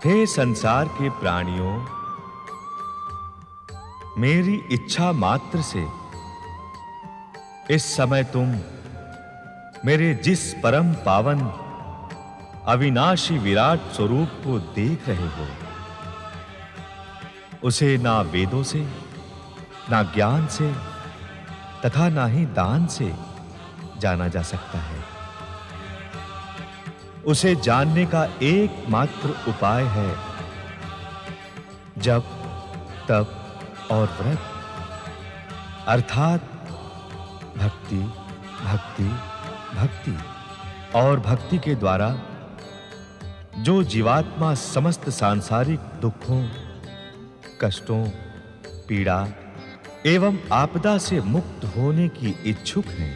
हे संसार के प्राणियों, मेरी इच्छा मात्र से इस समय तुम मेरे जिस परम पावन अविनाशी विराट स्वरूप को देख रहे हो, उसे ना वेदों से, ना ज्ञान से तथा ना ही दान से जाना जा सकता है। उसे जानने का एकमात्र उपाय है जप, तप और व्रत, अर्थात भक्ति, भक्ति, भक्ति और भक्ति के द्वारा जो जीवात्मा समस्त सांसारिक दुखों, कष्टों, पीड़ा एवं आपदा से मुक्त होने की इच्छुक है,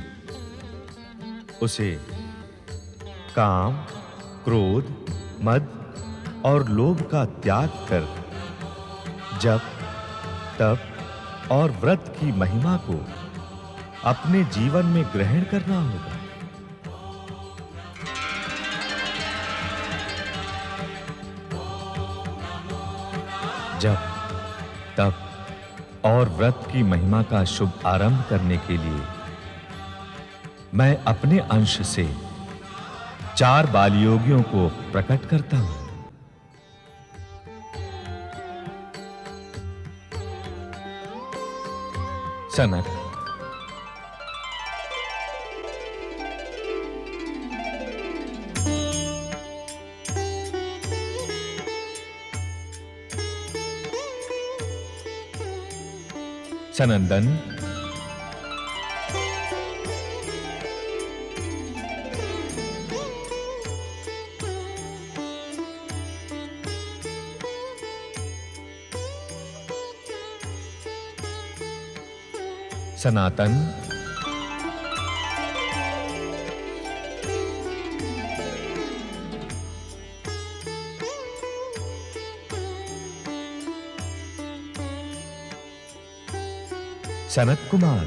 उसे काम, क्रोध, मद और लोभ का त्याग कर जप, तप और व्रत की महिमा को अपने जीवन में ग्रहण करना होगा। जप, तप और व्रत की महिमा का शुभ आरंभ करने के लिए मैं अपने अंश से 4 बालयोगियों को प्रकट करता हूं। सनक, सनंदन, सनातन, सनत कुमार,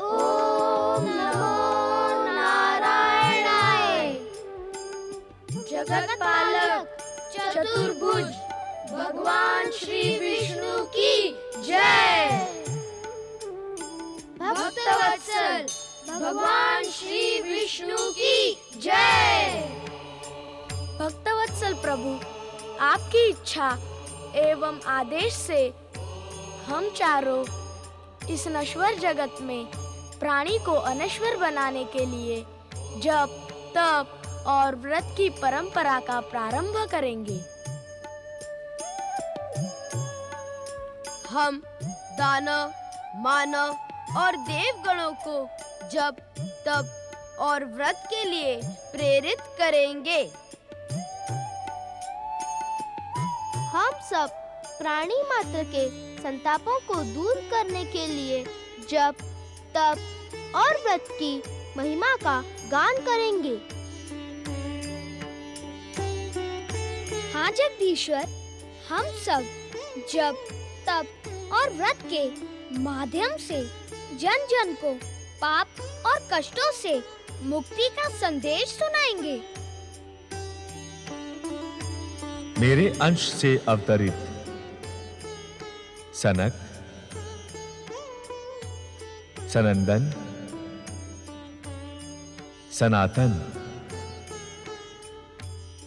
ओम नमो नारायणाय। जगत पालक चतुर्भुज भगवान श्री विष्णु की जय। भक्तवत्सल भगवान श्री विष्णु की जय। भक्तवत्सल प्रभु, आपकी इच्छा एवं आदेश से हम चारों इस नश्वर जगत में प्राणी को अनश्वर बनाने के लिए जप, तप और व्रत की परंपरा का प्रारंभ करेंगे। हम दानव, मानव और देवगणों को जप, तप और व्रत के लिए प्रेरित करेंगे। हम सब प्राणी मात्र के संतापों को दूर करने के लिए जप, तप और व्रत की महिमा का गान करेंगे। हाँ जगदीश्वर, हम सब जप, तप और व्रत के माध्यम से जन जन को पाप और कष्टों से मुक्ति का संदेश सुनाएंगे। मेरे अंश से अवतरित सनक, सनंदन, सनातन,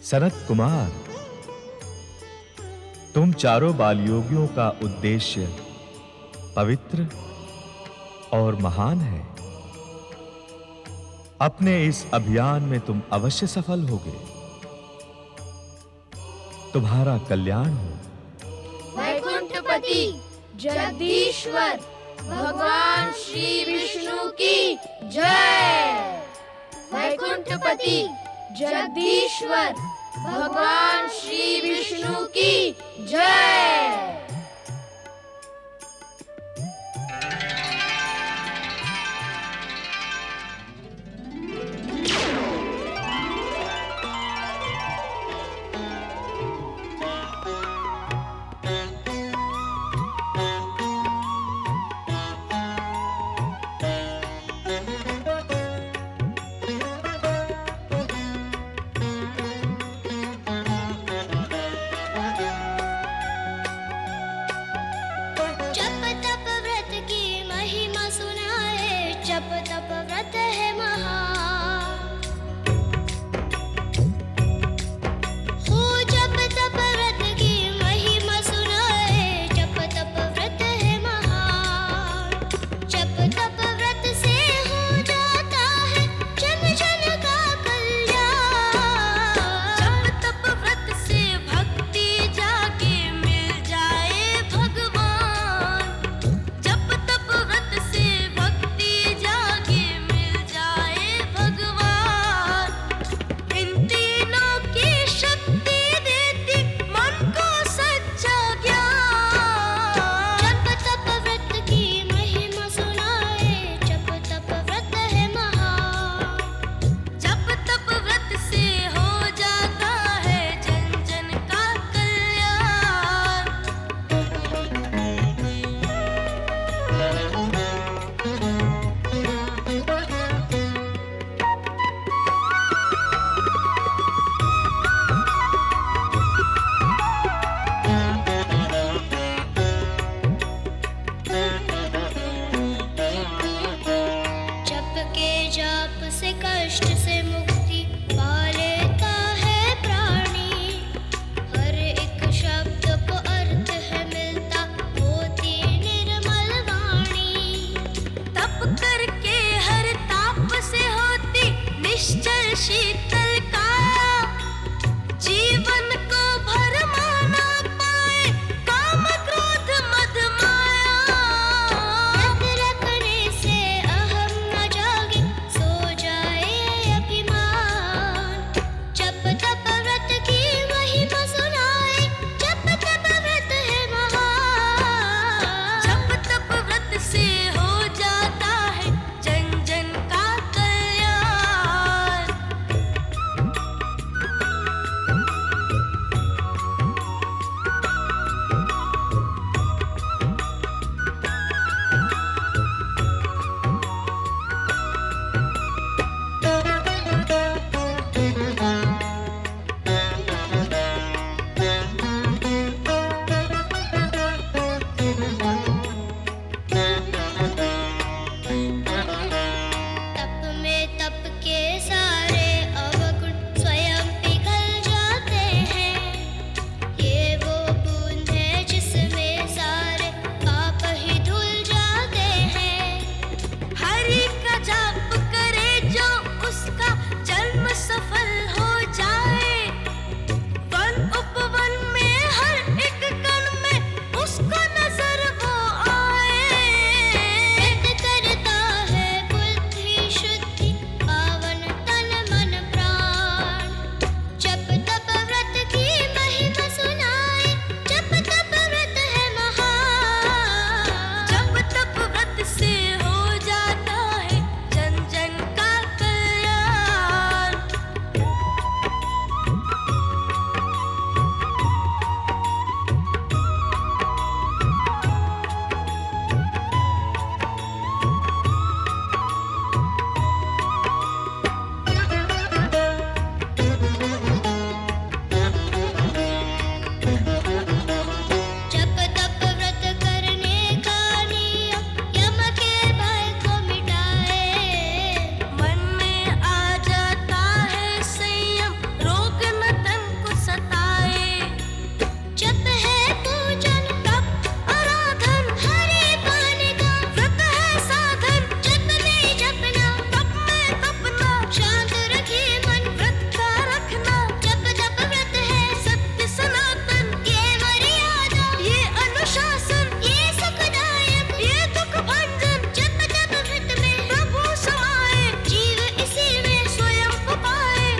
सनत कुमार, तुम चारों बालयोगियों का उद्देश्य पवित्र और महान है। अपने इस अभियान में तुम अवश्य सफल होगे। तुम्हारा कल्याण हो। वैकुंठपति जगदीश्वर भगवान श्री विष्णु की जय। वैकुंठपति जगदीश्वर भगवान श्री विष्णु की जय। के जाप से कष्ट से मुक्ति पा लेता है प्राणी। हर एक शब्द को अर्थ है मिलता, होती निर्मल वाणी। तप करके हर ताप से होती निश्चल शीतल काया। जीवन को भरमा ना पाए काम क्रोध मद माया। व्रत रखने से अहम न जागे, सो जाए अभिमान। जप तप व्रत की महिमा सुनाए, जप तप व्रत है महान। जप तप व्रत से हो जाता है जन जन का कल्याण। तप में तप के सारे अवगुण स्वयं पिघल जाते हैं। ये वो बूंद है जिसमें सारे पाप ही धुल जाते हैं। हरि का जाप करे जो उसका जन्म सफल हो जाए। वन उपवन में हर एक कण में उसको नजर वो आए। व्रत करता है बुद्धि शुद्धि, पावन तन मन प्राण। जप तप व्रत की महिमा सुनाए, जप तप व्रत है महान। जप तप व्रत से हो जाता है जन जन का कल्याण। जप तप व्रत करने का नियम, यम के भय को मिटाए। मन में आ जाता है संयम, रोग न तन को सताए। जप है पूजन, तप आराधन, हरि पाने का व्रत है साधन। जप में जपना, तप में तपना, शांत रखे मन। व्रत का रखना। जप तप व्रत है सत्य सनातन, ये मर्यादा, ये अनुशासन, ये सुखदायक, ये दुख भंजन। जप तप व्रत में प्रभु समाए, जीव इसी में स्वयं को पाए।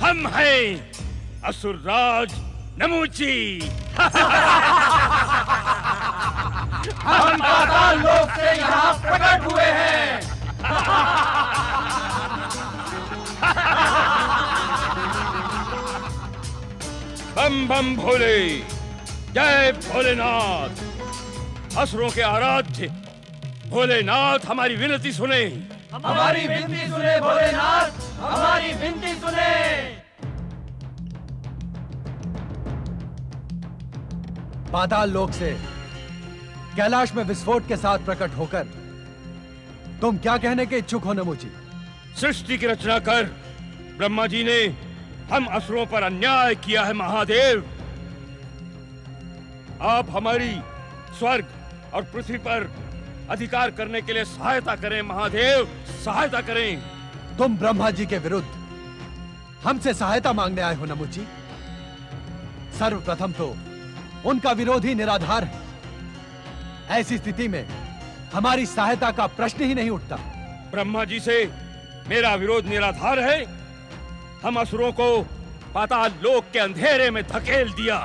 हम हैं असुरराज नमूची। हम पाताल लोक से यहाँ प्रकट हुए हैं। बम बम भोले, जय भोलेनाथ। असुरों के आराध्य भोलेनाथ हमारी विनती सुने। हमारी विनती सुने भोलेनाथ, हमारी विनती सुने। पाताल लोक से कैलाश में विस्फोट के साथ प्रकट होकर तुम क्या कहने के इच्छुक हो नमूची? सृष्टि की रचना कर ब्रह्मा जी ने हम असुरों पर अन्याय किया है महादेव। आप हमारी स्वर्ग और पृथ्वी पर अधिकार करने के लिए सहायता करें महादेव, सहायता करें। तुम ब्रह्मा जी के विरुद्ध हमसे सहायता मांगने आए हो नमूची? सर्वप्रथम तो उनका विरोध ही निराधार है। ऐसी स्थिति में हमारी सहायता का प्रश्न ही नहीं उठता। ब्रह्मा जी से मेरा विरोध निराधार है। हम असुरों को पाताल लोक के अंधेरे में धकेल दिया,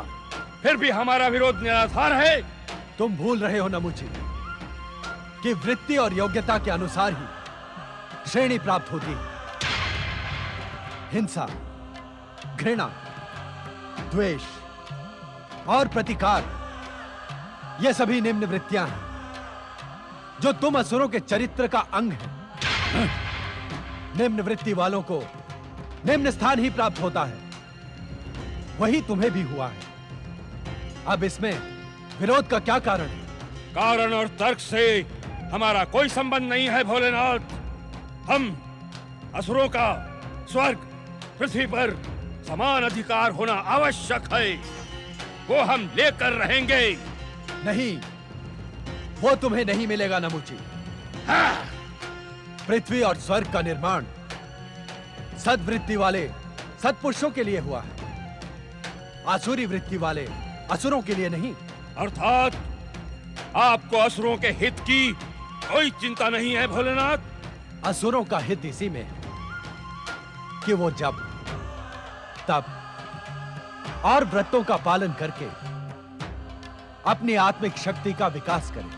फिर भी हमारा विरोध निराधार है। तुम भूल रहे हो नमूची कि वृत्ति और योग्यता के अनुसार ही श्रेणी प्राप्त होती है। हिंसा, घृणा, द्वेष और प्रतिकार, ये सभी निम्न वृत्तियां हैं जो तुम असुरों के चरित्र का अंग है। निम्न वृत्ति वालों को निम्न स्थान ही प्राप्त होता है, वही तुम्हें भी हुआ है। अब इसमें विरोध का क्या कारण है? कारण और तर्क से हमारा कोई संबंध नहीं है भोलेनाथ। हम असुरों का स्वर्ग पृथ्वी पर समान अधिकार होना आवश्यक है, वो हम लेकर रहेंगे। नहीं, वो तुम्हें नहीं मिलेगा नमूची। पृथ्वी और स्वर्ग का निर्माण सद्वृत्ति वाले सत्पुरुषों के लिए हुआ है, आसुरी वृत्ति वाले असुरों के लिए नहीं। अर्थात आपको असुरों के हित की कोई चिंता नहीं है भोलेनाथ। असुरों का हित इसी में है कि वो जब तब और व्रतों का पालन करके अपनी आत्मिक शक्ति का विकास करें,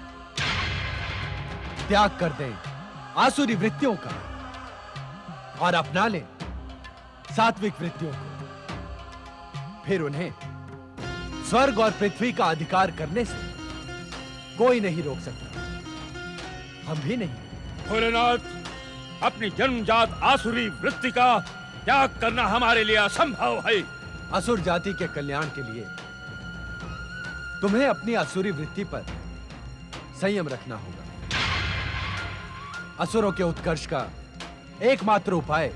त्याग कर दें आसुरी वृत्तियों का और अपना लें सात्विक वृत्तियों को। फिर उन्हें स्वर्ग और पृथ्वी का अधिकार करने से कोई नहीं रोक सकता, हम भी नहीं। भोलेनाथ, अपनी जन्मजात आसुरी वृत्ति का त्याग करना हमारे लिए असंभव है। असुर जाति के कल्याण के लिए तुम्हें अपनी असुरी वृत्ति पर संयम रखना होगा। असुरों के उत्कर्ष का एकमात्र उपाय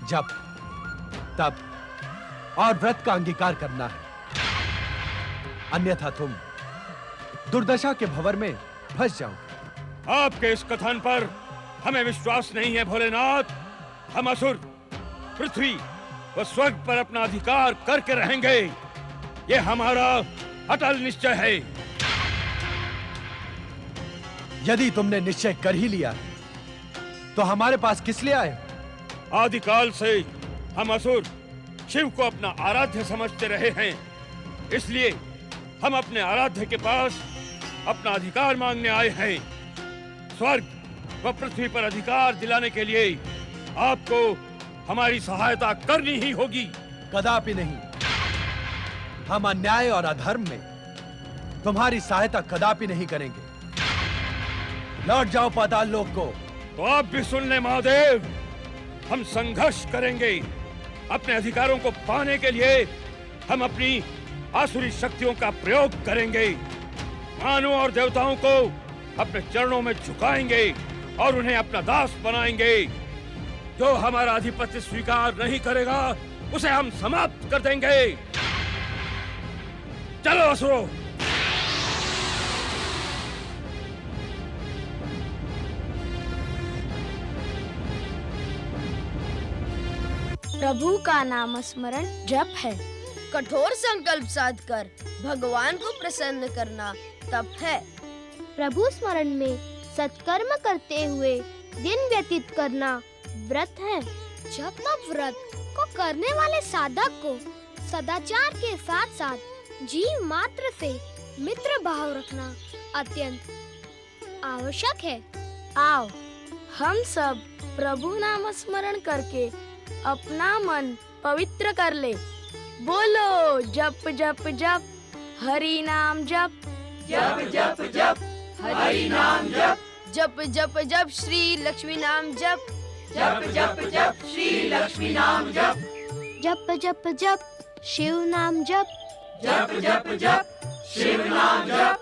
जप, तप और व्रत का अंगीकार करना है, अन्यथा तुम दुर्दशा के भंवर में फंस जाओगे। आपके इस कथन पर हमें विश्वास नहीं है भोलेनाथ। हम असुर पृथ्वी व स्वर्ग पर अपना अधिकार करके रहेंगे, ये हमारा अटल निश्चय है। यदि तुमने निश्चय कर ही लिया तो हमारे पास किस लिए आए? आदिकाल से हम असुर शिव को अपना आराध्य समझते रहे हैं, इसलिए हम अपने आराध्य के पास अपना अधिकार मांगने आए हैं। स्वर्ग व पृथ्वी पर अधिकार दिलाने के लिए आपको हमारी सहायता करनी ही होगी। कदापि नहीं। हम अन्याय और अधर्म में तुम्हारी सहायता कदापि नहीं करेंगे। लौट जाओ पाताल लोक को। तो आप भी सुन ले महादेव, हम संघर्ष करेंगे। अपने अधिकारों को पाने के लिए हम अपनी आसुरी शक्तियों का प्रयोग करेंगे। मानव और देवताओं को अपने चरणों में झुकाएंगे और उन्हें अपना दास बनाएंगे। जो हमारा आधिपत्य स्वीकार नहीं करेगा उसे हम समाप्त कर देंगे। चलो असुरों। प्रभु का नाम स्मरण जप है। कठोर संकल्प साधकर भगवान को प्रसन्न करना तप है। प्रभु स्मरण में सत्कर्म करते हुए दिन व्यतीत करना व्रत है। जप तप व्रत को करने वाले साधक को सदाचार के साथ साथ जीव मात्र से मित्र भाव रखना अत्यंत आवश्यक है। आओ हम सब प्रभु नाम स्मरण करके अपना मन पवित्र कर ले। बोलो जप जप जप हरि नाम जप, जप जप जप हरि नाम जप, जप जप जप श्री लक्ष्मी नाम जप, जप जप जप श्री लक्ष्मी नाम जप, जप जप जप शिव नाम जप, जप जप जप शिव नाम जप,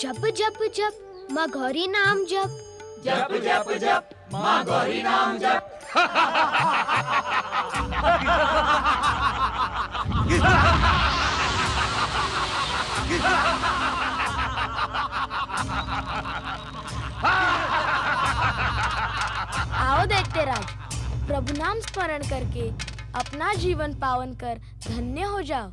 जप जप जप माँ गौरी नाम जप, जप जप जप माँ गौरी नाम जप। आओ दैत्य राज, प्रभु नाम स्मरण करके अपना जीवन पावन कर धन्य हो जाओ।